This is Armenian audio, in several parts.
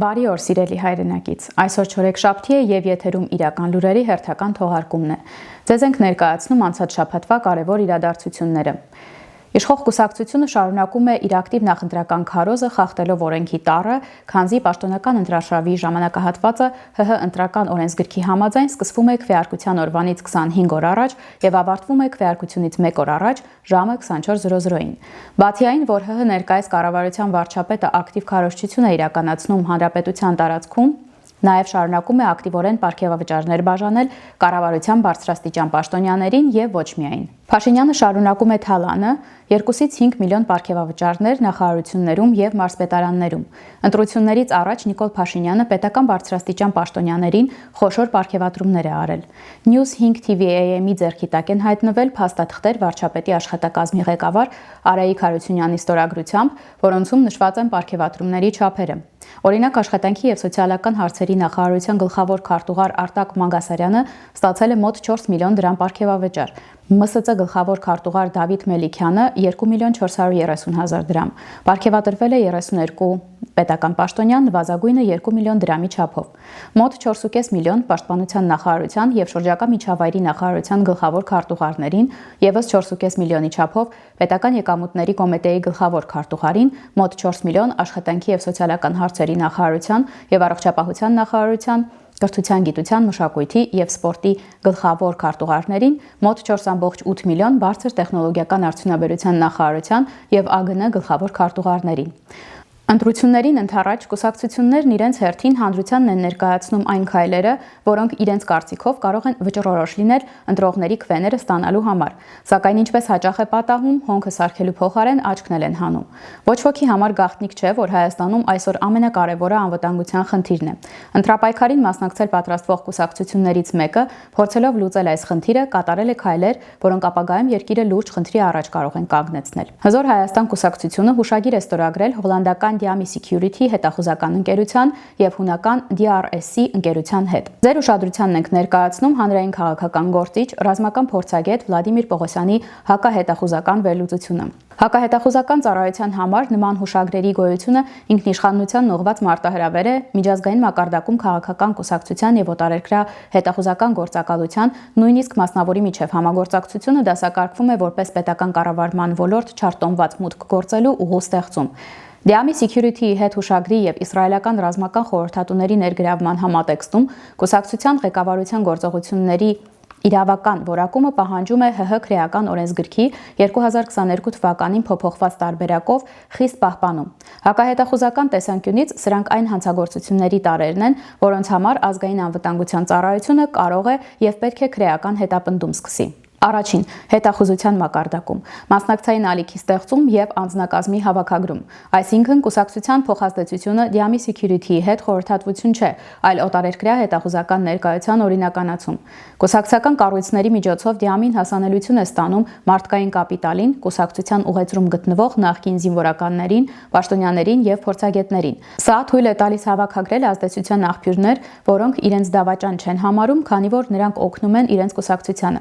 Բարի օր, սիրելի հայրենակից։ Այսօր չորեքշաբթի է եւ եթերում իրական լուրերի հերթական թողարկումն է։ Ձեզ ենք ներկայացնում անցած շաբաթվա կարևոր իրադարձությունները։ Իշխող կուսակցությունը շարունակում է իր ակտիվ նախընտրական քարոզը խախտելով օրենքի տառը, քանզի պաշտոնական ընտրաշավի ժամանակահատվածը ՀՀ ընտրական օրենսգրքի համաձայն սկսվում է քվեարկության օրվանից 25 օր առաջ եւ ավարտվում է քվեարկությունից 1 օր առաջ ժամը 24:00-ին։ Բացի այն, որ ՀՀ ներկայիս կառավարության վարչապետը ակտիվ քարոզչություն է իրականացնում հանրապետության տարածքում, նաև շարունակում է ակտիվորեն պարգևավճարներ բաժանել կառավարության բարձրաստիճան պաշտոնյաներին եւ ոչ միայն։ Փաշինյանը շարունակում է թալանը 2-ից 5 միլիոն պարգևավճարներ նախարարություններում եւ մարզպետարաններում։ Ընտրություններից առաջ Նիկոլ Փաշինյանը պետական բարձրաստիճան պաշտոնյաներին խոշոր պարգևատրումներ է արել։ News 5 TV AM-ի ձեռքի տակ են հայտնվել փաստաթղթեր վարչապետի աշխատակազմի ղեկավար Արայիկ Հարությունյանի ստորագրությամբ, որոնցում նշված են պարգևատրումների չափերը։ Օրինակ աշխատանքի եւ սոցիալական հարցերի նախարարության գլխավոր քարտուղար Արտակ Մանգասարյանը ստացել է մոտ 4 միլիոն դրամ պարգևավճար։ ՄՍԾ գլխավոր քարտուղար Դավիթ Մելիքյանը 2 միլիոն 430 հազար դրամ։ Պարգևատրվել է 32 պետական պաշտոնյան, նվազագույնը 2 միլիոն դրամի չափով։ Մոտ 4.5 միլիոն պաշտպանության նախարարության եւ շրջակա միջավայրի նախարարության գլխավոր քարտուղարներին, եւս 4.5 միլիոնի չափով պետական եկամուտների կոմիտեի գլխավոր քարտուղարին, մոտ 4 միլիոն աշխատանքի եւ սոցիալական հարցերի նախարարության եւ առողջապահության նախարարության, կրթության, գիտության, մշակույթի եւ սպորտի գլխավոր քարտուղարներին, մոտ 4.8 միլիոն բարձր տեխնոլոգիական արդյունաբերության նախարարության եւ ԱԳՆ գլխավոր քարտուղարներին։ Ընտրություններին ընդառաջ կուսակցություններն իրենց հերթին հանրությանն են ներկայացնում այն քայլերը, որոնք իրենց կարծիքով կարող են վճռորոշ լինել ընտրողների քվեները ստանալու համար, սակայն ինչպես հաճախ է պատահում, հոնքը սարքելու փոխարեն աչքն են հանում։ Ոչ ոքի համար գաղտնիք չէ, որ Հայաստանում այսօր ամենակարևորը անվտանգության խնդիրն է։ Ընտրապայքարին մասնակցել պատրաստվող կուսակցություններից մեկը, փորձելով լուծել այս խնդիրը, կատարել է քայլեր, որոնք ապագայում երկիրը լուրջ խնդրի առաջ կարող են կանգնեցնել։ Հզոր Հայաստան կուսակցությունը հուշագիր է ստորագրել հոլանդական Diami Security հետախուզական ընկերության եւ հունական DRSC ընկերության հետ։ Ձեր ուշադրությանն ենք ներկայացնում հանրային քաղաքական գործիչ, ռազմական փորձագետ Վլադիմիր Պողոսյանի հակահետախուզական վերլուծությունը։ Հակահետախուզական ծառայության համար նման հուշագրերի գոյությունը ինքնիշխանության ուղղված մարտահրավեր է միջազգային մակարդակում քաղաքական կուսակցության եւ օտարերկրյա հետախուզական գործակալության, նույնիսկ մասնավորի միջև համագործակցությունը դասակարգվում է որպես պետական կառավարման ոլորտ չարտոնված մուտք գործելու ուղու ստեղծում։ Diami Security-ի հետ հուշագրի եւ իսրայելական ռազմական խորհրդատուների ներգրավման համատեքստում կուսակցության ղեկավարության գործողությունների իրավական որակումը պահանջում է ՀՀ քրեական օրենսգրքի 2022 թվականին փոփոխված տարբերակով խիստ պահպանում։ Հակահետախուզական տեսանկյունից սրանք այն հանցագործությունների տարրերն են, որոնց համար ազգային անվտանգության ծառայությունը կարող է եւ պետք է քրեական հետապնդում սկսի։ Առաջին հետախուզության մակարդակում մասնակցային ալիքի ստեղծում եւ անձնակազմի հավաքագրում, այսինքն կուսակցության փոխազդեցությունը Diami Security-ի հետ խորհրդատվություն չէ, այլ օտարերկրյա հետախուզական ներկայության օրինականացում։ Կուսակցական կառույցների միջոցով Diami-ն հասանելիություն է ստանում մարդկային կապիտալին, կուսակցության ուղեծրում գտնվող նախկին զինվորականներին, պաշտոնյաներին եւ փորձագետներին։ Սա թույլ է տալիս հավաքագրել ազդեցության աղբյուրներ, որոնք իրենց դավաճան չեն համարում, քանի որ նրանք օգնում են իրենց կուսակցությանը։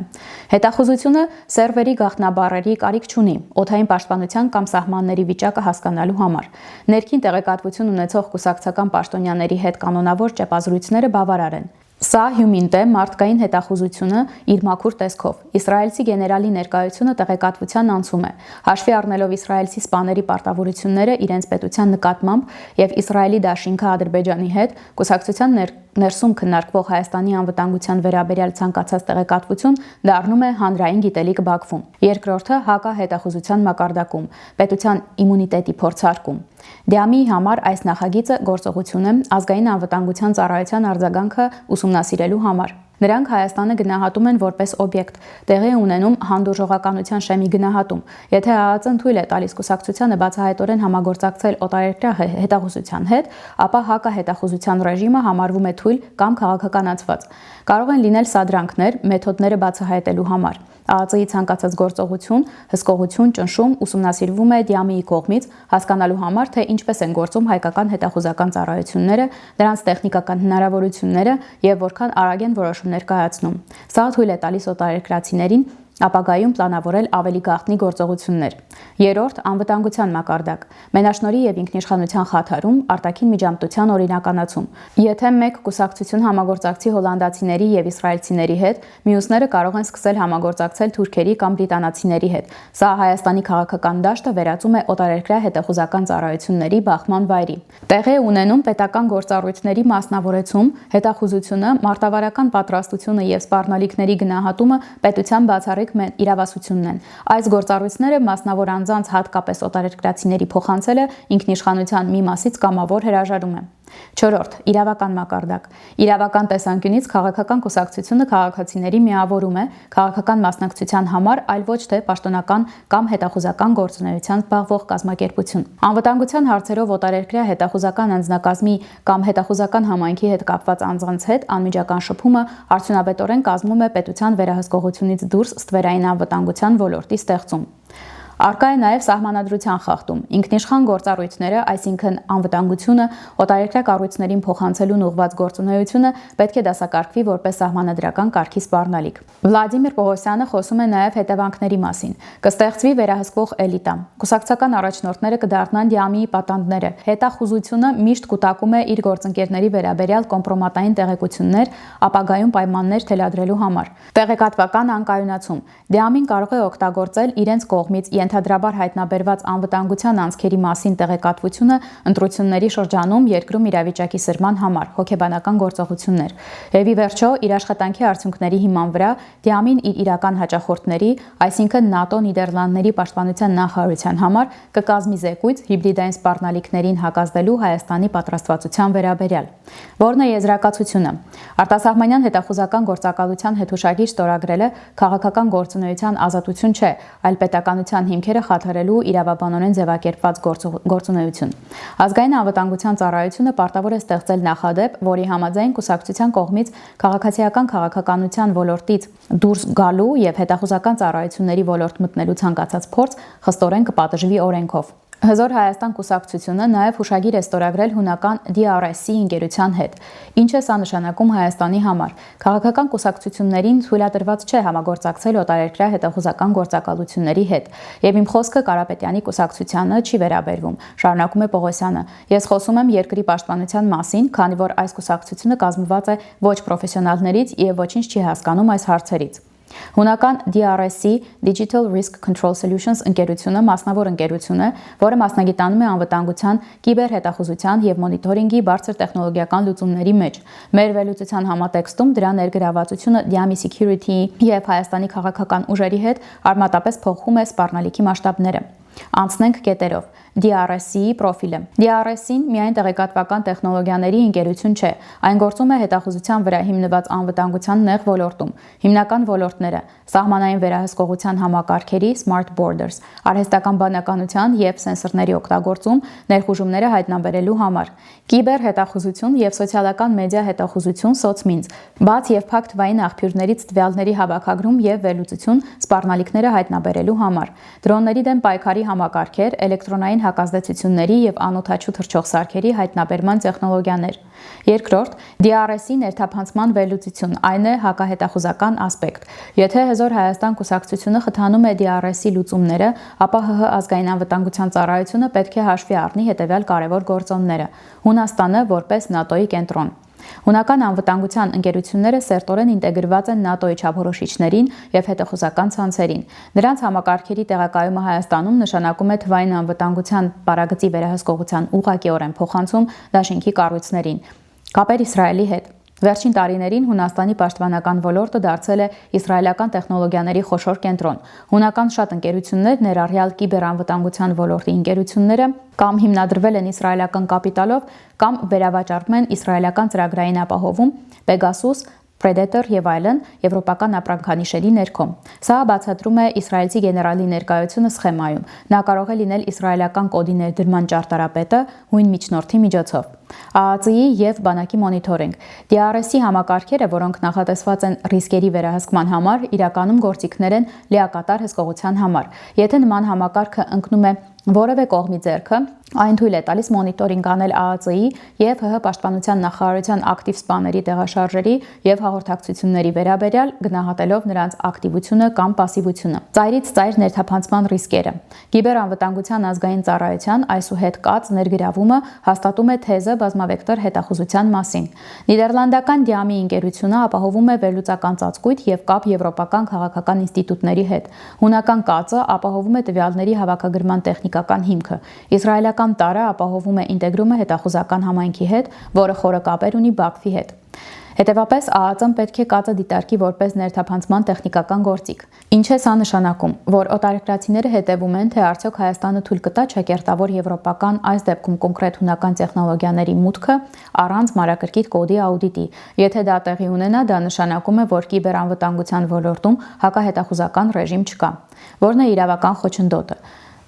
Հետախուզությունը սերվերի գաղտնաբառերի կարիք չունի, օդային պաշտպանության կամ սահմանների վիճակը հասկանալու համար։ Ներքին տեղեկատվություն ունեցող կուսակցական պաշտոնյաների հետ կանոնավոր ճեպազրույցները բավարար են։ Սա հյումինտ է մարդկային հետախուզությունը իր մաքուր տեսքով։ Իսրայելցի գեներալի ներկայությունը տեղեկատվության անցում է։ Հաշվի առնելով իսրայելցի սպաների պարտավորությունները իրենց պետության նկատմամբ եւ Իսրայելի դաշինքը Ադրբեջանի հետ, կուսակցության ներսում քննարկվող Հայաստանի անվտանգության վերաբերյալ ցանկացած տեղեկատվություն դառնում է հանրային գիտելիք Բաքվում։ Երկրորդը հակահետախուզության մակարդակում, պետության իմունիտետի փորձարկում։ Diami-ի համար այս նախագիծը գործողություն է ազգային անվտանգության ծառայության արձագանքը ուսումնասիրելու համար։ Նրանք Հայաստանը գնահատում են որպես օբյեկտ, տեղի ունենում հանդուրժողականության շեմի գնահատում։ Եթե ՀԱԱԾ-ն թույլ է տալիս կուսակցությանը բացահայտորեն համագործակցել օտարերկրյա հետախուզության հետ, ապա հակահետախուզության ռեժիմը համարվում է թույլ կամ քաղաքականացված։ Կարող են լինել սադրանքներ, մեթոդները բացահայտելու համար։ ԱԱԾ-ի ցանկացած գործողություն, հսկողություն, ճնշում ուսումնասիրվում է Diami-ի կողմից, հասկանալու համար, թե ինչպես են գործում հայկական հետախուզական ծառայությունները, նրանց տեխնիկական հնարավորությունները եւ որքան արագ են որոշումներ կայացնում։ Սա թույլ է տալիս օտարերկրացիներին ապագայում պլանավորել ավելի գաղտնի գործողություններ։ Երրորդ՝ անվտանգության մակարդակ, մենաշնորհի եւ ինքնիշխանության խաթարում, արտաքին միջամտության օրինականացում։ Եթե մեկ կուսակցություն համագործակցի հոլանդացիների եւ իսրայելցիների հետ, մյուսները կարող են սկսել համագործակցել թուրքերի կամ բրիտանացիների հետ։ Սա Հայաստանի քաղաքական դաշտը վերածում է օտարերկրյա հետախուզական ծառայությունների բախման վայրի։ Տեղի է ունենում պետական գործառույթների մասնավորեցում, հետախուզությունը, մարտավարական պատրաստությունը եւ սպառնալիքների գնահատումը պետության բացառիկ իրավասությունն են։ Այս գործառույթները մասնավոր անձանց, հատկապես օտարերկրացիների փոխանցելը ինքնիշխանության մի մասից կամավոր հրաժարում է։ Չորրորդ՝ իրավական մակարդակ։ Իրավական տեսանկյունից քաղաքական կուսակցությունը քաղաքացիների միավորում է քաղաքական մասնակցության համար, այլ ոչ թե պաշտոնական կամ հետախուզական գործունեությամբ զբաղվող կազմակերպություն։ Անվտանգության հարցերով օտարերկրյա հետախուզական անձնակազմի կամ հետախուզական համայնքի հետ կապված անձանց հետ անմիջական շփումը արդյունավետորեն կազմում է պետության վերահսկողությունից դուրս ստվերային անվտանգության ոլորտի ստեղծում։ Արկա է նաև սահմանադրության խախտում։ Ինքնիշխան գործառույթները, այսինքն անվտանգությունը, օտարերկրյա կառույցներին փոխանցելուն ուղղված գործունեությունը պետք է դասակարգվի որպես սահմանադրական կարգի սպառնալիք։ Վլադիմիր Պողոսյանը խոսում է նաև հետևանքների մասին։ Կստեղծվի վերահսկվող էլիտա։ Կուսակցական առաջնորդները կդառնան դիամիի պատանդները։ Հետախուզությունը միշտ կուտակում է իր գործընկերների վերաբերյալ կոմպրոմատային տեղեկություններ, ապագայում պայմաններ թելադրելու համար։ Տեղեկատվական անկայունացում։ Դիամին կարող է օգտագործել իրենց կողմից ենթադրաբար հայտնաբերված անվտանգության անցքերի մասին տեղեկատվությունը ընտրությունների շրջանում երկրում իրավիճակի սրման համար, հոգեբանական գործողություններ։ Եվ ի վերջո, իր աշխատանքի արդյունքների հիման վրա դիամին իր իրական հաճախորդների, այսինքն ՆԱՏՕ Նիդերլանդների պաշտպանության նախարարության համար կկազմի զեկույց հիբրիդային սպառնալիքներին հակազդելու Հայաստանի պատրաստվածության վերաբերյալ։ Որն է եզրակացությունը։ Արտասահմանյան հետախուզական գործակալության հետհուշագիր ստորագրելը քաղաքական գործունեության ազատություն չէ, այլ պետականության հիմքերը խաթարելու իրավաբանորեն ձևակերպված գործունեություն։ Ազգային անվտանգության ծառայությունը պարտավոր է ստեղծել նախադեպ, որի համաձայն կուսակցության կողմից քաղաքացիական քաղաքականության ոլորտից դուրս գալու եւ հետախուզական ծառայությունների ոլորտ մտնելու ցանկացած փորձ խստորեն կպատժվի օրենքով։ Հզոր Հայաստան կուսակցությունը նաև հուշագիր է ստորագրել հունական DRSC ընկերության հետ։ Ինչ է սա նշանակում Հայաստանի համար։ Քաղաքական կուսակցություններին թույլատրված չէ համագործակցել օտարերկրյա հետախուզական գործակալությունների հետ։ Եվ իմ խոսքը Կարապետյանի կուսակցությանը չի վերաբերվում, շարունակում է Պողոսյանը։ Ես խոսում եմ երկրի պաշտպանության մասին, քանի որ այս կուսակցությունը կազմված է ոչ պրոֆեսիոնալներից եւ ոչինչ չի հասկանում այս հարցերից։ Հունական DRSC Digital Risk Control Solutions ընկերությունը մասնավոր ընկերություն է, որը մասնագիտանում է անվտանգության, կիբերհետախուզության եւ մոնիտորինգի բարձր տեխնոլոգիական լուծումների մեջ։ Մեր վերլուծության համատեքստում դրա ներգրավվածությունը Diami Security-ի եւ Հայաստանի քաղաքական ուժերի հետ արմատապես փոխում է սպառնալիքի մասշտաբները։ Անցնենք կետերով։ DRSC-ի պրոֆիլը։ DRSC-ն միայն տեղեկատվական տեխնոլոգիաների ընկերություն չէ, այն գործում է հետախուզության վրա հիմնված անվտանգության նեղ ոլորտում։ Հիմնական ոլորտները՝ սահմանային վերահսկողության համակարգերի Smart Borders, արհեստական բանականության եւ սենսորների օգտագործում ներխուժումները հայտնաբերելու համար, կիբերհետախուզություն եւ սոցիալական մեդիա հետախուզություն SOCMINS, բաց եւ փակ թվային աղբյուրներից տվյալների հավաքագրում եւ վերլուծություն սպառնալիքները հայտնաբերելու համար, դրոնների դեմ պայքարի համակարգեր, էլեկտրոնային հակազդեցությունների եւ անօդաչու թռչող սարքերի հայտնաբերման տեխնոլոգիաներ։ Երկրորդ՝ DRSC-ի ներթափանցման վերլուծություն, այն է հակահետախուզական ասպեկտ։ Եթե Հզոր Հայաստան կուսակցությունը խթանում է DRSC-ի լուծումները, ապա ՀՀ ազգային անվտանգության ծառայությունը պետք է հաշվի առնի հետևյալ կարևոր գործոնները։ Հունաստանը որպես ՆԱՏՕ-ի կենտրոն։ Հունական անվտանգության ընկերությունները սերտորեն ինտեգրված են ՆԱՏՕ-ի չափորոշիչներին եւ հետախուզական ցանցերին։ Նրանց համակարգերի տեղակայումը Հայաստանում նշանակում է թվային անվտանգության պարագծի վերահսկողության ուղղակիորեն փոխանցում դաշինքի կառույցներին։ Կապեր Իսրայելի հետ։ Վերջին տարիներին Հունաստանի պաշտպանական ոլորտը դարձել է իսրայելական տեխնոլոգիաների խոշոր կենտրոն։ Հունական շատ ընկերություններ, ներառյալ կիբերանվտանգության ոլորտի ընկերությունները, կամ հիմնադրվել են իսրայելական կապիտալով, կամ վերավաճառվում են իսրայելական ծրագրային ապահովում, Pegasus, Predator եւ այլն եվրոպական ապրանքանիշերի ներքո։ Սա բացատրում է իսրայելցի գեներալի ներկայությունը սխեմայում։ Նա կարող է լինել իսրայելական կոդի ներդրման ճարտարապետը հույն միջնորդի միջոցով։ ԱԱԾ-ի եւ բանակի մոնիթորինգ։ DRSC-ի համակարգերը, որոնք նախատեսված են ռիսկերի վերահսկման համար, իրականում գործիքներ են լիակատար հսկողության համար։ Եթե նման համակարգը ընկնում է որևէ կողմի ձեռքը այն թույլ է տալիս մոնիտորինգ անել ԱԱԾ-ի եւ ՀՀ Պաշտպանության նախարարության ակտիվ սպաների տեղաշարժերի եւ հաղորդակցությունների վերաբերյալ գնահատելով նրանց ակտիվությունը կամ պասիվությունը։ Ծայրից ծայր ներթափանցման ռիսկերը։ Կիբերանվտանգության ազգային ծառայության այսուհետ ԿԱԾ ներգրավումը հաստատում է թեզը բազմավեկտոր հետախուզության մասին։ Նիդերլանդական Դիամի ընկերությունը ապահովում է վերլուծական ծածկույթ եւ կապ եվրոպական քաղաքական ինստիտուտների հետ։ Հունական ԿԱԾ ապահովում է տվյալների հավաքագրման տեխնիկական հիմքը։ Իսրայելական տարը ապահովում է ինտեգրումը հետախուզական համայնքի հետ, որը խորը կապեր ունի Բաքվի հետ։ Հետևաբար ԱԱԾ-ն պետք է ԿԱԾ-ը դիտարկի որպես ներթափանցման տեխնիկական գործիք։ Ինչ է սա նշանակում, որ օտարերկրացիները հետևում են, թե արդյոք Հայաստանը թույլ կտա ճակերտավոր եվրոպական, այս դեպքում կոնկրետ հունական տեխնոլոգիաների մուտքը առանց մանրակրկիտ կոդի աուդիտի։ Եթե դա տեղի ունենա, դա նշանակում է, որ կիբերանվտանգության ոլորտում հակահետախուզական ռեժիմ չկա, որն է իրավական խոչընդոտը։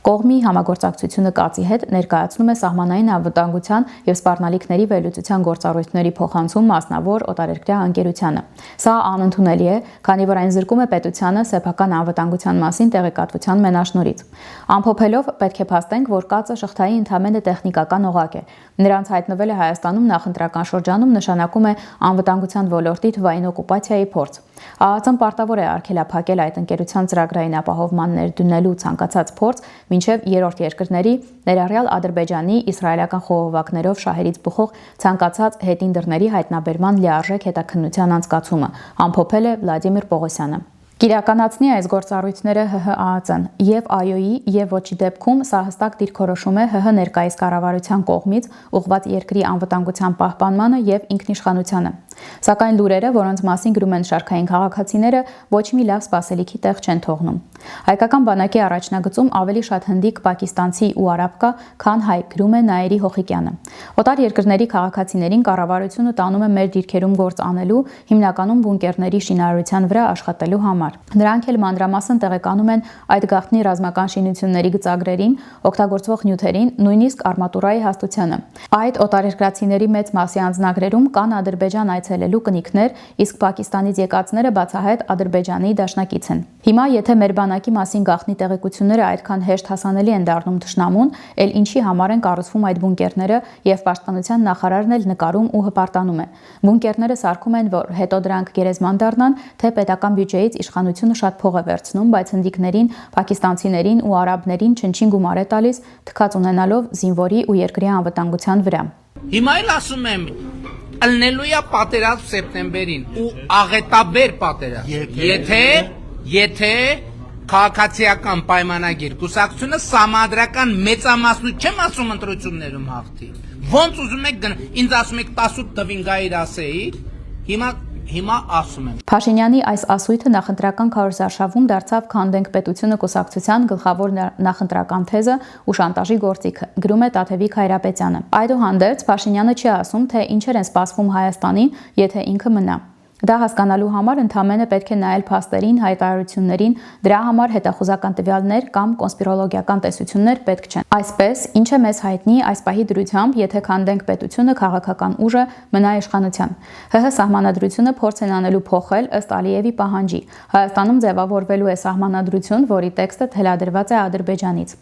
Կողմի համագործակցությունը ԿԱԾ-ի հետ ներկայացնում է սահմանային անվտանգության եւ սպառնալիքների վերլուծության գործառույթների փոխանցում մասնավոր օտարերկրյա ընկերությանը։ Սա անընդունելի է, քանի որ այն զրկում է պետությանը սեփական անվտանգության մասին տեղեկատվության մենաշնորհից։ Ամփոփելով պետք է փաստենք, որ ԿԱԾ-ը շղթայի ընդամենը տեխնիկական օղակ է։ Նրանց հայտնվելը Հայաստանում նախընտրական շրջանում նշանակում է անվտանգության ոլորտի թվային օկուպացիայի փորձ։ ԱԱԾ-ն պարտավոր է արգելափակել այդ ընկերության ծրագրային ապահովման ներդնելու ցանկացած փորձ մինչև երրորդ երկրների, ներառյալ Ադրբեջանի, իսրայելական խողովակներով շահերից բխող ցանկացած հետին դռների հայտնաբերման լիարժեք հետաքննության անցկացումը, ամփոփել է Վլադիմիր Պողոսյանը։ Կիրականացնի այս գործառույթները ՀՀԱԱԾ-ն եւ ԱՅՈ-ի եւ ոչի դեպքում սա հստակ դիրքորոշում է ՀՀ ներկայիս կառավարության կողմից ուղղված երկրի անվտանգության պահպանմանը եւ ինքնիշխանությանը։ Սակայն լուրերը, որոնց մասին գրում են շարքային քաղաքացիները, ոչ մի լավ սպասելիքի տեղ չեն թողնում։ Հայկական բանակի առաջնագծում ավելի շատ հնդիկ, պակիստանցի ու արաբ կա, քան հայ, գրում է Նաիրի Հոխիկյանը։ Օտար երկրների քաղաքացիներին կառավարությունը տանում է մեր դիրքերում գործ անելու, հիմնականում բունկերների շինարարության վրա աշխատելու համար։ Նրանք էլ մանրամասն տեղեկանում են այդ գաղտնի ռազմական շինությունների գծագրերին, օգտագործվող նյութերին, նույնիսկ արմատուրայի հաստությանը։ Այդ օտարերկրացիների մեծ մասի անձնագրերում կան Ադրբեջան այցելելու կնիքներ, իսկ Պակիստանից եկածները բացահայտ Ադրբեջանի դաշնակից են։ Հիմա եթե մեր բանակի մասին գաղտնի տեղեկությունները այդքան հեշտ հասանելի են դառնում թշնամուն, ել ինչի համար են կառուցվում այդ բունկերները եւ պաշտպանության նախարարն էլ նկարում ու հպարտանում է։ Բունկերները սարքում են, որ հետո դրանք գերեզման դառնան, թե պետական բյուջեից իշխանությունը շատ փող է վերցնում, բայց հնդիկներին, պակիստանցիներին ու արաբներին չնչին գումար է տալիս, թքած ունենալով զինվորի ու երկրի անվտանգության վրա։ Հիմա էլ ասում եմ, ըլնելու է պատերազմ սեպտեմբերին ու աղետաբեր պատերազմ։ Եթե քաղաքացիական պայմանագիր կուսակցությունը սահմանադրական մեծամասնություն չեմ ասում ընտրություններում հաղթի։ Ոնց ուզում եք ինձ ասում եք 18 տվին գայր ասեիք, հիմա ասում եմ։ Փաշինյանի այս ասույթը նախընտրական քարոզարշավում դարձավ «Քանդենք պետությունը» կուսակցության գլխավոր նախընտրական թեզը ու շանտաժի գործիքը, գրում է Տաթևիկ Հայրապետյանը։ Այդուհանդերձ Փաշինյանը չի ասում, թե ինչեր են սպասվում Հայաստանին, եթե ինքը մնա։ Դա հասկանալու համար ընդհանրապես պետք է նայել փաստերին, հայտարարություններին, դրա համար հետախուզական տվյալներ կամ կոնսպիրոլոգիական տեսություններ պետք չեն։ Այսպես, ինչ է մեզ հայտնի այս պահի դրությամբ, եթե քանդենք պետությունը քաղաքական ուժը մնա իշխանության։ ՀՀ սահմանադրությունը փորձ են անելու փոխել ըստ Ալիևի պահանջի։ Հայաստանում ձևավորվելու է սահմանադրություն, որի տեքստը թելադրված է Ադրբեջանից։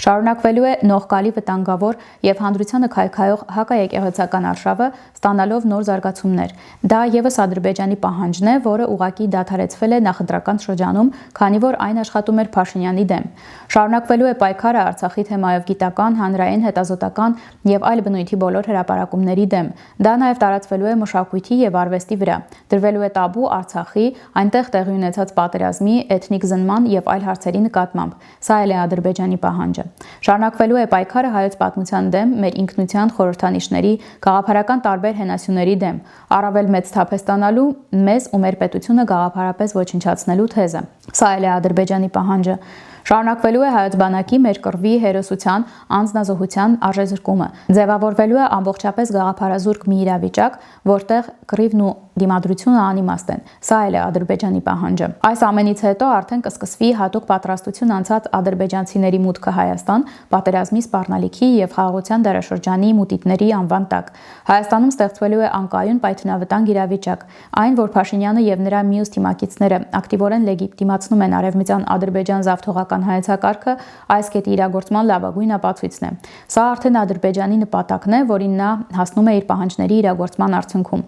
Շարունակվելու է նողկալի վտանգավոր եւ հանրությանը քայքայող հակաեկեղեցական արշավը, ստանալով նոր զարգացումներ։ Դա եւս Ադրբեջանի պահանջն է, որը ուղղակի դադարեցվել է նախընտրական շրջանում, քանի որ այն աշխատում էր Փաշինյանի դեմ։ Շարունակվելու է պայքարը Արցախի թեմայով գիտական, հանրային, հետազոտական եւ այլ բնույթի բոլոր հրապարակումների դեմ։ Դա նաեւ տարածվելու է մշակույթի եւ արվեստի վրա։ Դրվելու է տաբու Արցախի, այնտեղ տեղի ունեցած պատերազմի, էթնիկ զննման եւ այլ հարցերի նկատմամբ։ Սա էլ է Ադրբեջանի պահանջը։ Շարունակվելու է պայքարը հայոց պատմության դեմ, մեր ինքնության խորհրդանիշների, գաղափարական տարբեր հենասյուների դեմ, առավել մեծ թափ է ստանալու մեզ ու մեր պետությունը գաղափարապես ոչնչացնելու թեզը։ Սա էլ է Ադրբեջանի պահանջը։ Շարունակվելու է հայոց բանակի մեր կռվի, հերոսության, անձնազոհության արժեզրկումը։ Ձևավորվելու է ամբողջապես գաղափարազուրկ մի իրավիճակ, որտեղ կռիվն ու դիմադրությունը անիմաստ են։ Սա էլ է Ադրբեջանի պահանջը։ Այս ամենից հետո արդեն կսկսվի հատուկ պատրաստություն անցած ադրբեջանցիների մուտքը Հայաստան, պատերազմի սպառնալիքի եւ խաղաղության դարաշրջանի մուտիտների անվան տակ։ Հայաստանում ստեղծվելու է անկայուն պայթունավտանգ իրավիճակ։ Այն, որ Փաշինյանը եւ նրա մյուս թիմակիցները ակտիվորեն լեգիտիմացնում են արևմտյան Ադրբեջան զավթողական ռազմական հայեցակարգը այս կետի իրագործման լավագույն ապացույցն է։ Սա արդեն Ադրբեջանի նպատակն է, որին նա հասնում է իր պահանջների իրագործման արդյունքում։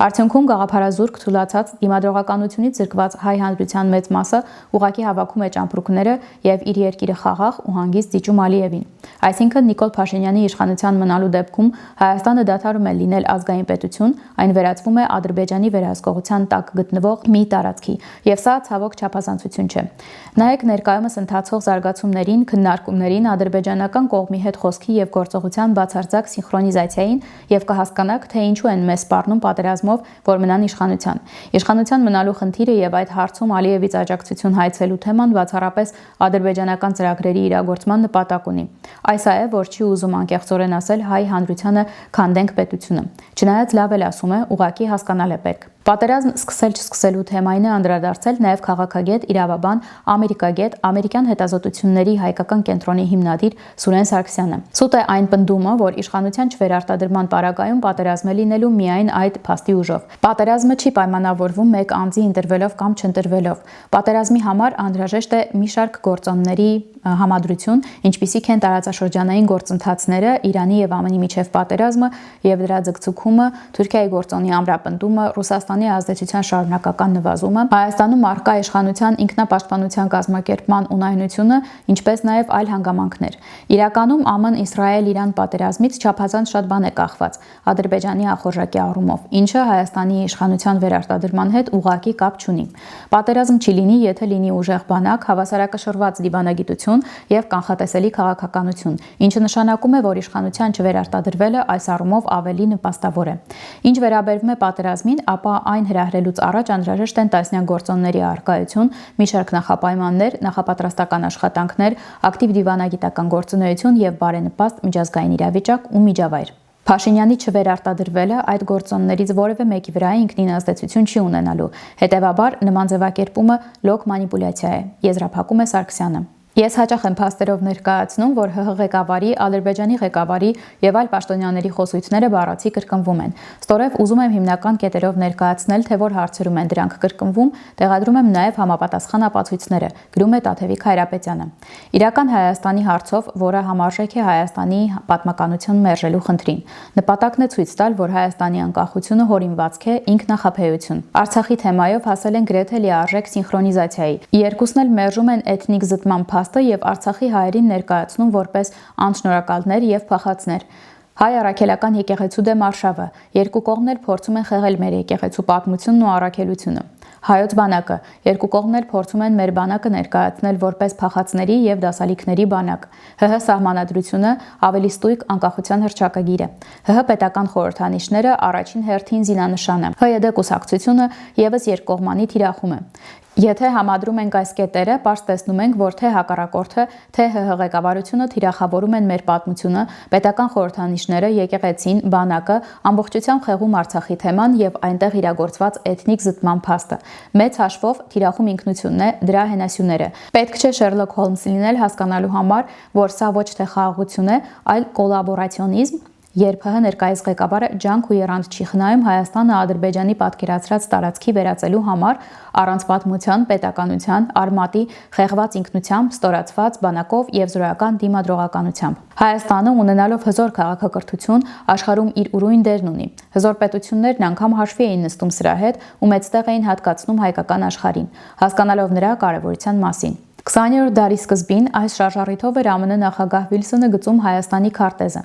Արդյունքում գաղափարազուրկ թուլացած դիմադրողականությունից զրկված հայ հանրության մեծ մասը ուղղակի հավաքում է ճամպրուկները եւ իր երկիրը խաղաղ ու հանգիստ դիճում Ալիևին։ Այսինքն Նիկոլ Փաշինյանի իշխանության մնալու դեպքում Հայաստանը դադարում է լինել ազգային պետություն, այն վերածվում է Ադրբեջանի վերահսկողության տակ գտնվող մի տարածքի, եւ սա ցավոք չափազանցություն չէ։ Նայեք ներկայումս ընթացող զարգացումներին, քննարկումներին, ադրբեջանական կողմի հետ խոսքի եւ գործողության բացարձակ սինխրոնիզացիային եւ կհասկանաք, թե ինչու են մեզ սպառնում պատերազմով, որ մնան իշխանության։ Իշխանության մնալու խնդիրը եւ այդ հարցում Ալիևից աջակցություն հայցելու թեման բացառապես ադրբեջանական ծրագրերի իրագործման նպատակ ունի։ Այս է, որ չի ուզում անկեղծորեն ասել հայ հանրությանը քանդենք պետությունը։ Չնայած լավ էլ ասում է, ուղղակի հասկանալ է պետք։ Պատերազմ սկսել-չսկսելու թեմային է անդրադարձել նաև քաղաքագետ, իրավաբան, ամերիկագետ, ամերիկյան հետազոտությունների հայկական կենտրոնի հիմնադիր Սուրեն Սարգսյանը։ Սուտ է այն պնդումը, որ իշխանության չվերարտադրման պարագայում պատերազմ է լինելու միայն այդ փաստի ուժով։ Պատերազմը չի պայմանավորվում մեկ անձի ընտրվելով կամ չընտրվելով։ Պատերազմի համար անհրաժեշտ է մի շարք գործոնների համադրություն, ինչպիսիք են տարածաշրջանային գործընթացները, Իրանի եւ ԱՄՆ-ի միջև պատերազմը եւ դրա ձգձգումը, Թուրքիայի գործոնի ամրապնդումը, Ռուսաստանի ազդեցության շարունակական նվազումը, Հայաստանում առկա իշխանության ինքնապաշտպանության կազմակերպման ունայնությունը, ինչպես նաեւ այլ հանգամանքներ։ Իրականում ԱՄՆ-Իսրայել-Իրան պատերազմից չափազանց շատ բան է կախված Ադրբեջանի ախորժակի առումով, ինչը Հայաստանի իշխանության վերարտադրման հետ ուղղակի կապ չունի։ Պատերազմ չի լինի, եթե լինի ուժեղ բանակ, հավասարակշռված դիվանագիտություն եւ կանխատեսելի քաղաքականություն, ինչը նշանակում է, որ իշխանության չվերարտադրվելը այս առումով ավելի նպաստավոր է։ Ինչ վերաբերվում է պատերազմին, ապա այն հրահրելուց առաջ անհրաժեշտ են տասնյակ գործոնների առկայություն, մի շարք նախապայմաններ, նախապատրաստական աշխատանքներ, ակտիվ դիվանագիտական գործունեություն եւ բարենպաստ միջազգային իրավիճակ ու միջավայր։ Փաշինյանի չվերարտադրվելը այդ գործոններից որևէ մեկի վրա ինքնին ազդեցություն չի ունենալու։ Հետևաբար նման ձևակերպումը լոկ մանիպուլյացիա է, եզրափակում է Սարգսյանը։ Ես հաճախ եմ փաստերով ներկայացնում, որ ՀՀ ղեկավարի, Ադրբեջանի ղեկավարի եւ այլ պաշտոնյաների խոսույցները բառացի կրկնվում են։ Ստորև ուզում եմ հիմնական կետերով ներկայացնել, թե որ հարցերում են դրանք կրկնվում, տեղադրում եմ նաեւ համապատասխան ապացույցները, գրում է Տաթևիկ Հայրապետյանը։ Իրական Հայաստանի հարցով, որը համարժեք է Հայաստանի պատմականություն մերժելու խնդրին, նպատակն է ցույց տալ, որ Հայաստանի անկախությունը հորինվածք է ինքնախապեյություն։ Արցախի թեմայով հասել են գրեթե լիարժեք սինխրոնիզացիայի։ Երկուսն էլ մերժում են էթնիկ զտման եւ Արցախի հայերին ներկայացնում որպես անշնորհակալներ եւ փախածներ։ Հայ առաքելական եկեղեցու դեմ արշավը, երկու կողմն էլ փորձում են խեղել մեր եկեղեցու պատմությունն ու առաքելությունը։ Հայոց բանակը, երկու կողմն էլ փորձում են մեր բանակը ներկայացնել որպես փախածների եւ դասալիքների բանակ։ ՀՀ սահմանադրությունը ավելի ստույգ անկախության հռչակագիր է։ ՀՀ պետական խորհրդանիշները առաջին հերթին զինանշան է։ ՀՅԴ կուսակցությունը եւս երկկողմանի թիրախում է։ Եթե համադրում ենք այս կետերը, պարզ տեսնում ենք, որ թե հակառակորդը, թե ՀՀ ղեկավարությունը թիրախավորում են մեր պատմությունը, պետական խորհրդանիշները, եկեղեցին, բանակը, ամբողջությամբ խեղում Արցախի թեման եւ այնտեղ իրագործված էթնիկ զտման փաստը։ Մեծ հաշվով թիրախում ինքնությունն է, դրա հենասյուները։ Պետք չէ Շերլոկ Հոլմս լինել հասկանալու համար, որ սա ոչ թե խաղաղություն է, այլ կոլաբորացիոնիզմ, երբ ՀՀ ներկայիս ղեկավարը ջանք ու եռանդ չի խնայում Հայաստանը Ադրբեջանի պատկերացրած տարածքի վերածելու համար առանց պատմության, պետականության, արմատի, խեղված ինքնությամբ, ստորացված բանակով եւ զրոյական դիմադրողականությամբ։ Հայաստանը ունենալով հզոր քաղաքակրթություն աշխարհում իր ուրույն դերն ունի։ Հզոր պետություններն անգամ հաշվի էին նստում սրա հետ ու մեծ տեղ էին հատկացնում հայկական աշխարհին, հասկանալով նրա կարևորության մասին։ 20-րդ դարի սկզբին այս շարժառիթով էր ԱՄՆ նախագահ Վիլսոնը գծում Հայաստանի քարտեզը։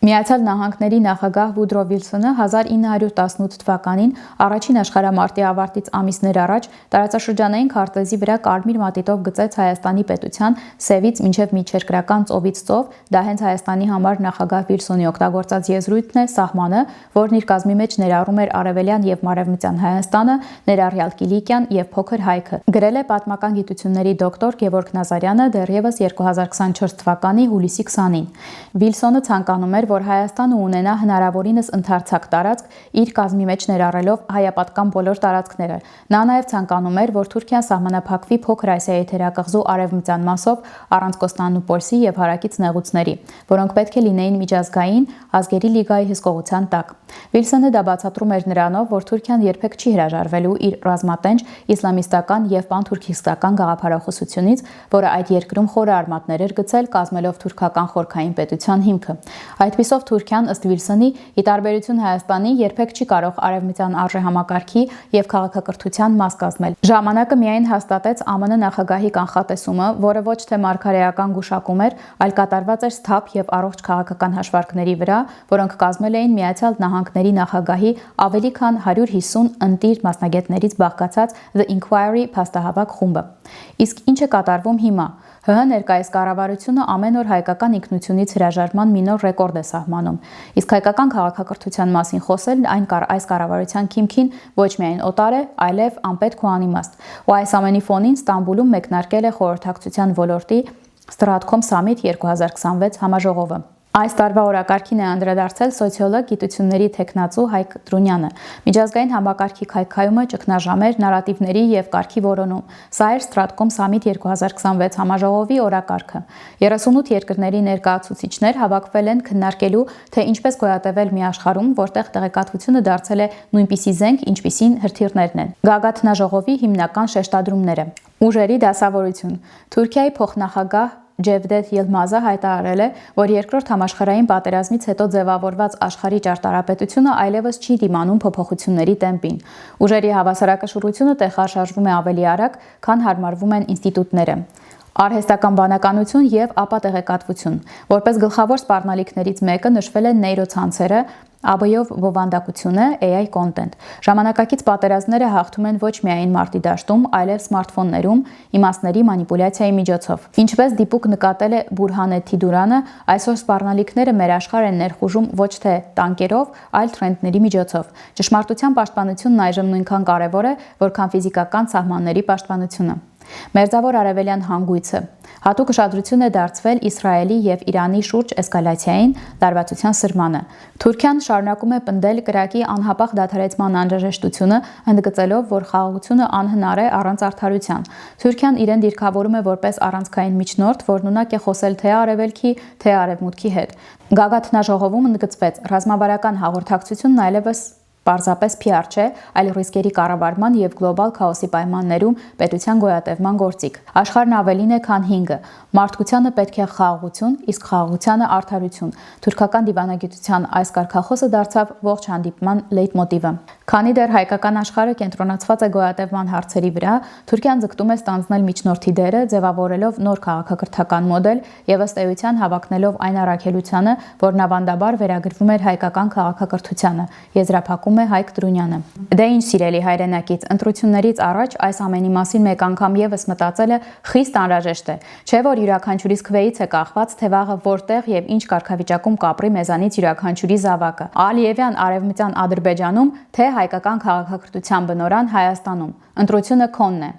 Միացյալ Նահանգների նախագահ Վուդրո Վիլսոնը 1918 թվականին առաջին աշխարհամարտի ավարտից ամիսներ առաջ տարածաշրջանային քարտեզի վրա կարմիր մատիտով գծեց Հայաստանի պետության սևից մինչև միջերկրական ծովից ծով, դա հենց Հայաստանի համար նախագահ Վիլսոնի օգտագործած եզրույթն է, սահմանը, որն իր կազմի մեջ ներառում էր արևելյան եւ մարևմտյան Հայաստանը, ներառյալ Կիլիկիան եւ Փոքր Հայքը։ Գրել է պատմական գիտությունների դոկտոր Գևորգ Նազարյանը դեռևս 2024 թվականի հուլիսի 20-ին։ Վիլսոնը ցանկանում էր, որ Հայաստանը ունենա հնարավորինս ընդարձակ տարածք իր կազմի մեջ ներառելով հայապատկան բոլոր տարածքները։ Նա նաև ցանկանում էր, որ Թուրքիան սահմանափակվի Փոքր Ասիայի թերակղզու արևմտյան մասով առանց Կոստանդնուպոլսի եւ հարակից նեղուցների, որոնք պետք է լինեին միջազգային ազգերի լիգայի հսկողության տակ։ Վիլսոնը դա բացատրում էր նրանով, որ Թուրքիան երբեք չի հրաժարվելու իր ռազմատենչ իսլամիստական եւ պանթուրքիստական գաղափարախոսությունից կառավարությունից, որը այդ երկրում խորը արմատներ էր գցել, կազմելով թուրքական խորքային պետության հիմքը։ Այդպիսով Թուրքիան, ըստ Վիլսոնի, ի տարբերություն Հայաստանի, երբեք չի կարող արևմտյան արժեհամակարգի եւ քաղաքակրթության մաս կազմել։ Ժամանակը միայն հաստատեց ԱՄՆ նախագահի կանխատեսումը, որը ոչ թե մարգարեական գուշակում էր, այլ կատարված էր սթափ եւ առողջ քաղաքական հաշվարկների վրա, որոնք կազմել էին Միացյալ Նահանգների նախագահի ավելի քան 150 ընտիր մասնագետներից բաղկացած The Inquiry փաստահավաք խումբը։ Իսկ ինչ է կատարվում հիմա։ ՀՀ ներկայիս կառավարությունը ամեն օր հայկական ինքնությունից հրաժարման մի նոր ռեկորդ է սահմանում։ Իսկ հայկական քաղաքակրթության մասին խոսելն այս կառավարության քիմքին ոչ միայն օտար է, այլև անպետք ու անիմաստ։ Ու այս ամենի ֆոնին Ստամբուլում մեկնարկել է խորհրդակցության ոլորտի Stratcom Summit 2026 համաժողովը։ Այս տարվա օրակարգին է անդրադարձել սոցիոլոգ, գիտությունների թեկնածու Հայկ Տրունյանը։ Միջազգային համակարգի քայքայումը, ճգնաժամեր, նարատիվների եւ կարգի որոնում։ Սա էր Stratcom Summit 2026 համաժողովի օրակարգը։ 38 երկրների ներկայացուցիչներ հավաքվել են քննարկելու, թե ինչպես գոյատևել մի աշխարհում, որտեղ տեղեկատվությունը դարձել է նույնպիսի զենք, ինչպիսին հրթիռներն են։ Գագաթնաժողովի հիմնական շեշտադրումները։ Ուժերի դասավորություն։ Թուրքիայի փոխնախագահ Ջևդեթ Ելմազը հայտարարել է, որ երկրորդ համաշխարհային պատերազմից հետո ձևավորված աշխարհի ճարտարապետությունը այլևս չի դիմանում փոփոխությունների տեմպին։ Ուժերի հավասարակշռությունը տեղաշարժվում է ավելի արագ, քան հարմարվում են ինստիտուտները։ Արհեստական բանականություն եւ ապա տեղեկատվություն։ Որպես գլխավոր սպառնալիքներից մեկը նշվել են նեյրոցանցերը, ԱԲ-ով բովանդակությունը, AI content։ Ժամանակակից պատերազմները հաղթում են ոչ միայն մարտի դաշտում, այլև սմարթֆոններում, իմաստների մանիպուլյացիայի միջոցով։ Ինչպես դիպուկ նկատել է Բուրհան Թիդուրանը, այսօր սպառնալիքները մեր աշխարհ են ներխուժում ոչ թե տանկերով, այլ թրենդների միջոցով։ Ճշմարտության պաշտպանությունն այժմ նույնքան կարևոր է, որքան ֆիզիկական սահմանների պաշտպանությունը։ Մերձավոր արևելյան հանգույցը հատուկ ուշադրություն է դարձվել Իսրայելի եւ Իրանի շուրջ էսկալացիային, լարվածության սրմանը։ Թուրքիան շարունակում է պնդել կրակի անհապաղ դադարեցման անհրաժեշտությունը, ընդգծելով, որ խաղաղությունը անհնար է առանց արդարության։ Թուրքիան իրեն դիրքավորում է որպես առանցքային միջնորդ, որն ունակ է խոսել թե արևելքի, թե արևմուտքի հետ։ Գագաթնաժողովում ընդգծվեց, ռազմավարական հաղորդակցությունն այլևս պարզապես PR չէ, այլ ռիսկերի կառավարման եւ գլոբալ քաոսի պայմաններում պետության գոյատևման գործիք։ Աշխարհն ավելին է, քան 5-ը։ Մարդկությանը պետք է խաղաղություն, իսկ խաղաղությանը արդարություն։ Թուրքական դիվանագիտության այս կարգախոսը դարձավ ողջ հանդիպման լեյտմոտիվը։ Քանի դեռ հայկական աշխարհը կենտրոնացված է գոյատևման հարցերի վրա, Թուրքիան ձգտում է ստանձնել միջնորդի դերը, ձևավորելով նոր քաղաքակրթական մոդել եւ ըստ էության հավակնելով այն առաքելությանը, որն ավանդաբար վերագրվում էր հայկական քաղաքակրթությանը։ Եզրափակում է Հայկ Տրունյանը։ Դե ինչ, սիրելի հայրենակից, ընտրություններից առաջ այս ամենի մասին մեկ անգամ եւս մտածելը խիստ անհրաժեշտ է։ Չէ՞ որ յուրաքանչյուրիս քվեից է կախված, թե վաղը որտեղ եւ ինչ կարգավիճակում կապրի մեզանից յուրաքանչյուրի զավակը։ Ալիևյան արևմտյան Ադրբեջանում, թե հայկական քաղաքակրթության բնորան Հայաստանում։ Ընտրությունը քոնն է։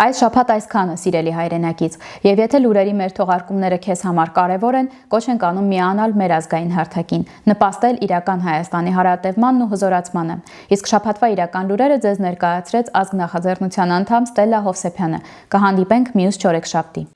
Այս շաբաթ այսքանը, սիրելի հայրենակից, եւ եթե լուրերի մեր թողարկումները քեզ համար կարեւոր են, կոչ ենք անում միանալ մեր ազգային հարթակին, նպաստել իրական Հայաստանի հարատևմանն ու հզորացմանը։ Իսկ շաբաթվա իրական լուրերը ձեզ ներկայացրեց ազգ նախաձեռնության անդամ Ստելլա Հովսեփյանը։ Կհանդիպենք մյուս չորեքշաբթի։